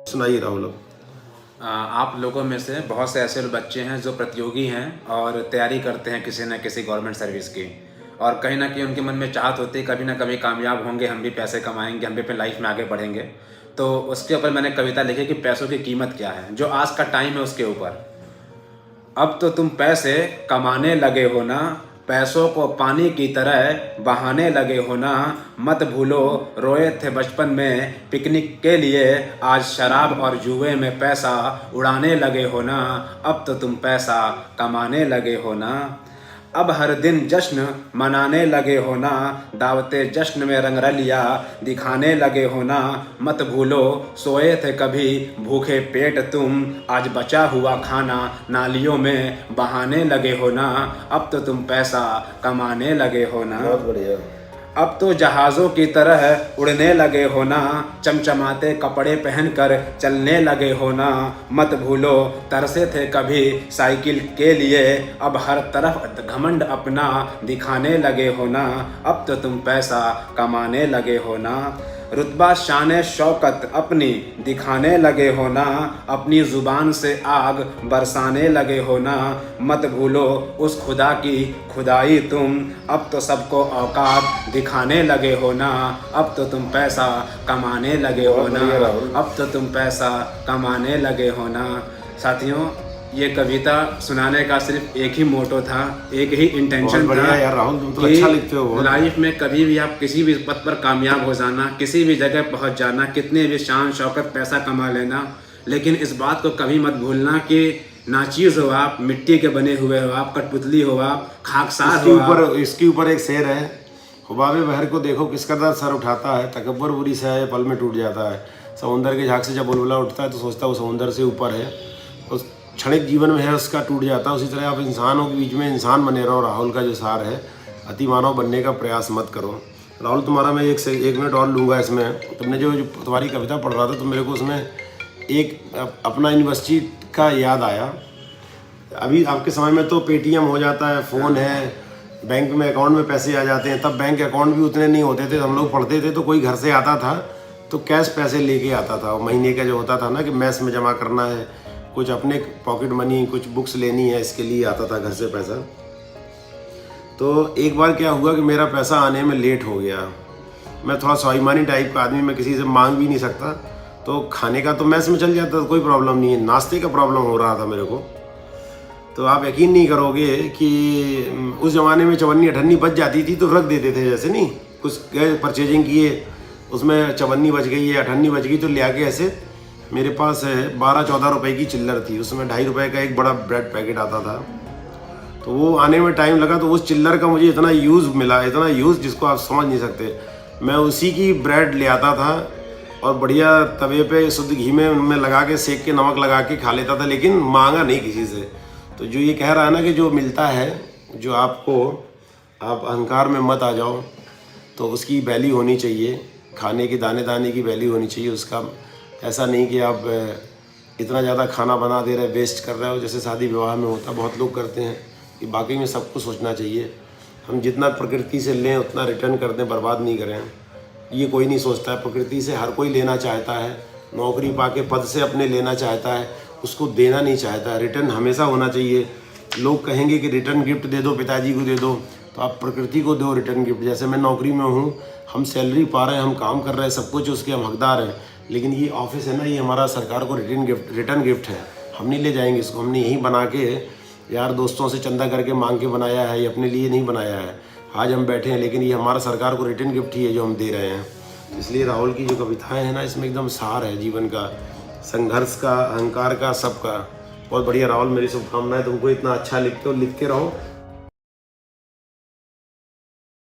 सुनाइए राहुल अब। आप लोगों में से बहुत से ऐसे बच्चे हैं जो प्रतियोगी हैं और तैयारी करते हैं किसी न किसी गवर्नमेंट सर्विस की, और कहीं ना कहीं उनके मन में चाहत होती है कभी ना कभी कामयाब होंगे, हम भी पैसे कमाएंगे, हम भी अपनी लाइफ में आगे बढ़ेंगे। तो उसके ऊपर मैंने कविता लिखी कि पैसों की कीमत क्या है, जो आज का टाइम है उसके ऊपर। अब तो तुम पैसे कमाने लगे हो ना, पैसों को पानी की तरह बहाने लगे हो ना। मत भूलो रोए थे बचपन में पिकनिक के लिए, आज शराब और जुए में पैसा उड़ाने लगे हो ना। अब तो तुम पैसा कमाने लगे हो ना। अब हर दिन जश्न मनाने लगे हो ना, दावते जश्न में रंगरलिया दिखाने लगे हो ना। मत भूलो सोए थे कभी भूखे पेट तुम, आज बचा हुआ खाना नालियों में बहाने लगे हो ना। अब तो तुम पैसा कमाने लगे हो ना। बहुत बढ़िया। अब तो जहाज़ों की तरह उड़ने लगे हो ना, चमचमाते कपड़े पहनकर चलने लगे हो ना। मत भूलो तरसे थे कभी साइकिल के लिए, अब हर तरफ घमंड अपना दिखाने लगे हो ना। अब तो तुम पैसा कमाने लगे हो ना। रुतबा शान शौकत अपनी दिखाने लगे हो ना, अपनी ज़ुबान से आग बरसाने लगे हो ना। मत भूलो उस खुदा की खुदाई तुम, अब तो सबको औकात दिखाने लगे हो ना। अब तो तुम पैसा कमाने लगे हो ना। अब तो तुम पैसा कमाने लगे हो ना। साथियों, ये कविता सुनाने का सिर्फ एक ही मोटो था, एक ही इंटेंशन था यार राहुल, तुम तो अच्छा लिखते हो। लाइफ में कभी भी आप किसी भी पद पर कामयाब हो जाना, किसी भी जगह पहुंच जाना, कितने भी शान शौकत पैसा कमा लेना, लेकिन इस बात को कभी मत भूलना कि नाचीज़ हो आप, मिट्टी के बने हुए हो आप, कठपुतली हो आप, खाकसार हो आप। इसके ऊपर एक शेर है, हुबाबे बहर को देखो किस कदर सर उठाता है, तकब्बर बुरी से है पल में टूट जाता है। समुंदर के झाग से जब बुलबुला उठता है तो सोचता है वो समुंदर से ऊपर है, उस क्षणिक जीवन में है उसका टूट जाता है। उसी तरह आप इंसानों के बीच में इंसान बने रहो। राहुल का जो सार है, अति मानव बनने का प्रयास मत करो। राहुल, तुम्हारा मैं एक मिनट और लूँगा इसमें। तुमने जो तुम्हारी कविता पढ़ रहा था तो मेरे को उसमें एक अपना यूनिवर्सिटी का याद आया। अभी आपके समय में तो पेटीएम हो जाता है, फ़ोन है, बैंक में अकाउंट में पैसे आ जाते हैं। तब बैंक अकाउंट भी उतने नहीं होते थे। हम लोग पढ़ते थे तो कोई घर से आता था तो कैश पैसे लेके आता था। महीने का जो होता था ना कि मैस में जमा करना है, कुछ अपने पॉकेट मनी, कुछ बुक्स लेनी है, इसके लिए आता था घर से पैसा। तो एक बार क्या हुआ कि मेरा पैसा आने में लेट हो गया। मैं थोड़ा स्वाभिमानी टाइप का आदमी, मैं किसी से मांग भी नहीं सकता, तो खाने का तो मैस में चल जाता था, कोई प्रॉब्लम नहीं है। नाश्ते का प्रॉब्लम हो रहा था मेरे को। तो आप यकीन नहीं करोगे कि उस ज़माने में 54-58 बच जाती थी तो रख देते थे। जैसे नहीं कुछ गए परचेजिंग किए, उसमें 54 बच गई या 58 बच गई तो ले आके ऐसे मेरे पास 12-14 रुपए की चिल्लर थी। उसमें 2.5 रुपये का एक बड़ा ब्रेड पैकेट आता था। तो वो आने में टाइम लगा, तो उस चिल्लर का मुझे इतना यूज़ मिला, इतना यूज़ जिसको आप समझ नहीं सकते। मैं उसी की ब्रेड ले आता था और बढ़िया तवे पे शुद्ध घी में उनमें लगा के सेक के नमक लगा के खा लेता था, लेकिन मांगा नहीं किसी से। तो जो ये कह रहा है ना कि जो मिलता है, जो आपको, आप अहंकार में मत आ जाओ, तो उसकी वैल्यू होनी चाहिए। खाने की दाने दाने की वैल्यू होनी चाहिए उसका। ऐसा नहीं कि आप इतना ज़्यादा खाना बना दे रहे, वेस्ट कर रहे हो, जैसे शादी विवाह में होता बहुत लोग करते हैं। कि बाकी में सबको सोचना चाहिए, हम जितना प्रकृति से लें उतना रिटर्न कर दें, बर्बाद नहीं करें। ये कोई नहीं सोचता है। प्रकृति से हर कोई लेना चाहता है, नौकरी पाके पद से अपने लेना चाहता है, उसको देना नहीं चाहता है। रिटर्न हमेशा होना चाहिए। लोग कहेंगे कि रिटर्न गिफ्ट दे दो, पिताजी को दे दो, तो आप प्रकृति को दो रिटर्न गिफ्ट। जैसे मैं नौकरी में हूँ, हम सैलरी पा रहे हैं, हम काम कर रहे हैं, सब कुछ उसके हम हकदार हैं, लेकिन ये ऑफिस है ना, ये हमारा सरकार को रिटर्न गिफ्ट है। हम नहीं ले जाएंगे इसको। हमने यहीं बना के यार दोस्तों से चंदा करके मांग के बनाया है, ये अपने लिए नहीं बनाया है। आज हम बैठे हैं, लेकिन ये हमारा सरकार को रिटर्न गिफ्ट ही है जो हम दे रहे हैं। इसलिए राहुल की जो कविताएँ हैं ना, इसमें एकदम सार है जीवन का, संघर्ष का, अहंकार का, सबका। बहुत बढ़िया राहुल, मेरी शुभकामनाएं। तुमको इतना अच्छा लिखते हो, लिखते रहो।